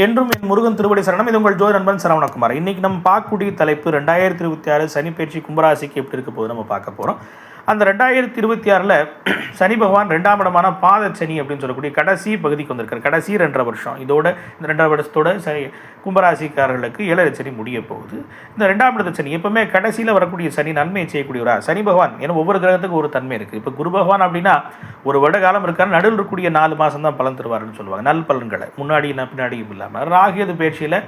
என்றும் என் முருகன் திருவடி சரணம். இது உங்கள் ஜோதி நண்பன் சரவணகுமார். இன்றைக்கி நம்ம பார்க்கக்கூடிய தலைப்பு 2026 சனி பயிற்சி கும்பராசிக்கு எப்படி இருக்க போது நம்ம பார்க்க போகிறோம். அந்த 2026 சனி பகவான் 2ஆம் இடமான பாத சனி அப்படின்னு சொல்லக்கூடிய கடைசி பகுதிக்கு வந்திருக்கார். கடைசி 2.5 வருஷம். இதோட இந்த 2ஆம் வருஷத்தோட சனி கும்பராசிக்காரர்களுக்கு 7 சனி முடிய போகுது. இந்த 2ஆம் இடத்து சனி எப்பவுமே கடைசியில் வரக்கூடிய சனி நன்மையை செய்யக்கூடியவரா சனி பகவான். ஏன்னா ஒவ்வொரு கிரகத்துக்கும் ஒரு தன்மை இருக்குது. இப்போ குரு பகவான் அப்படின்னா ஒரு வருட காலம் இருக்காரு, நடுவில் இருக்கக்கூடிய 4 மாதம் தான் பலன் தருவாருன்னு சொல்லுவாங்க. நல் பலன்களை முன்னாடி பின்னாடியும் இல்லாமல் ராகியது பயிற்சியில்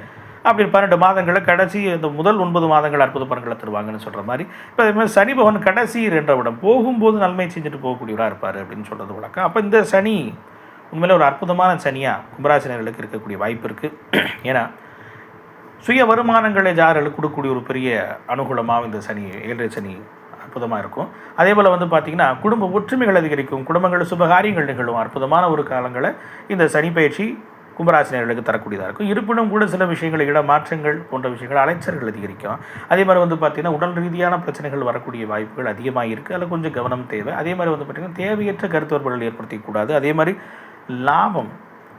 அப்படி 12 மாதங்களை கடைசி இந்த முதல் 9 மாதங்கள் அற்புத பலன்களை தருவாங்கன்னு சொல்கிற மாதிரி. இப்போ அதேமாதிரி சனி பகவான் கடைசி 2 இடம் போகும்போது நன்மை செஞ்சுட்டு போகக்கூடியவராக இருப்பார் அப்படின்னு சொல்கிறது வழக்கம். அப்போ இந்த சனி உண்மையிலே ஒரு அற்புதமான சனியாக கும்பராசினர்களுக்கு இருக்கக்கூடிய வாய்ப்பு இருக்குது. ஏன்னா சுய வருமானங்களை ஜார்களுக்கு கொடுக்கக்கூடிய ஒரு பெரிய அனுகூலமாக இந்த சனி 7 சனி அற்புதமாக இருக்கும். அதே போல் பார்த்திங்கன்னா குடும்ப ஒற்றுமைகள் அதிகரிக்கும், குடும்பங்கள் சுபகாரியங்கள் நிகழும். அற்புதமான ஒரு காலங்களை இந்த சனி பயிற்சி கும்பராசினர்களுக்கு தரக்கூடியதாக இருக்கும். இருப்பினும் கூட சில விஷயங்கள் இட மாற்றங்கள் போன்ற விஷயங்கள் அலைச்சல்கள் அதிகரிக்கும். அதே மாதிரி பார்த்திங்கன்னா உடல் ரீதியான பிரச்சனைகள் வரக்கூடிய வாய்ப்புகள் அதிகமாக இருக்குது. அதில் கொஞ்சம் கவனம் தேவை. அதே மாதிரி பார்த்திங்கன்னா தேவையற்ற கருத்துவர்கள் ஏற்படுத்திக்கூடாது. அதே மாதிரி லாபம்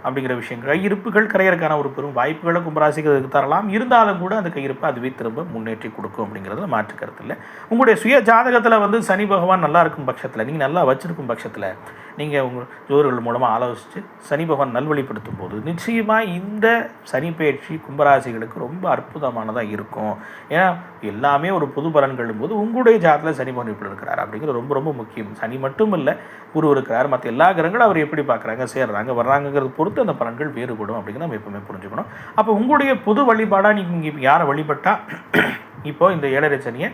அப்படிங்கிற விஷயங்கள் கையிருப்புகள் கரையறக்கான ஒரு பெரும் வாய்ப்புகளை கும்பராசிக்கு அதுக்கு தரலாம். இருந்தாலும் கூட அந்த கையிருப்பை அதுவே திரும்ப முன்னேற்றி கொடுக்கும் அப்படிங்கிறது மாற்று கருத்து இல்லை. உங்களுடைய சுய ஜாதகத்தில் சனி பகவான் நல்லா இருக்கும் பட்சத்தில், நீங்கள் நல்லா வச்சிருக்கும் பட்சத்தில், நீங்கள் உங்கள் ஜோதிடர்கள் மூலமாக ஆலோசித்து சனி பகவான் நல்வழிப்படுத்தும் போது நிச்சயமாக இந்த சனி பயிற்சி கும்பராசிகளுக்கு ரொம்ப அற்புதமானதாக இருக்கும். ஏன்னா எல்லாமே ஒரு பொது பலன்களும் போது உங்களுடைய ஜாதகத்தில் சனி பகவான் எப்படி இருக்கிறார் அப்படிங்கிறது ரொம்ப ரொம்ப முக்கியம். சனி மட்டும் இல்லை, குரு இருக்கிறார், மற்ற எல்லா கிரகங்களும் அவர் எப்படி பார்க்குறாங்க, சேர்றாங்க, வர்றாங்கிறது பொறுத்து அந்த பலன்கள் வேறுபடும் அப்படிங்கிறது நம்ம எப்பவுமே புரிஞ்சுக்கணும். அப்போ உங்களுடைய பொது வழிபாடாக நீங்கள் யாரை வழிபட்டால் இப்போது இந்த 7 சனியை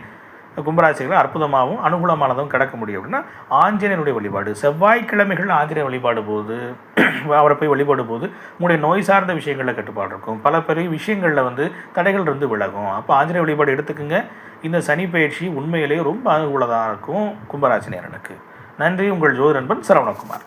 கும்பராசிகளை அற்புதமாகவும் அனுகூலமானதும் கிடக்க முடியும் அப்படின்னா ஆஞ்சநேயனுடைய வழிபாடு. செவ்வாய்க்கிழமைகள் ஆஞ்சநேயர் வழிபாடு போது அவரை போய் வழிபாடும் போது உங்களுடைய நோய் சார்ந்த விஷயங்களில் கட்டுப்பாடு இருக்கும். பல பெரிய விஷயங்களில் தடைகள் இருந்து விலகும். அப்போ ஆஞ்சநேயர் வழிபாடு எடுத்துக்கோங்க. இந்த சனி பயிற்சி உண்மையிலேயே ரொம்ப அனுகூலமாக இருக்கும் கும்பராசினியரனுக்கு. நன்றி. உங்கள் ஜோதி நண்பன் சரவணகுமார்.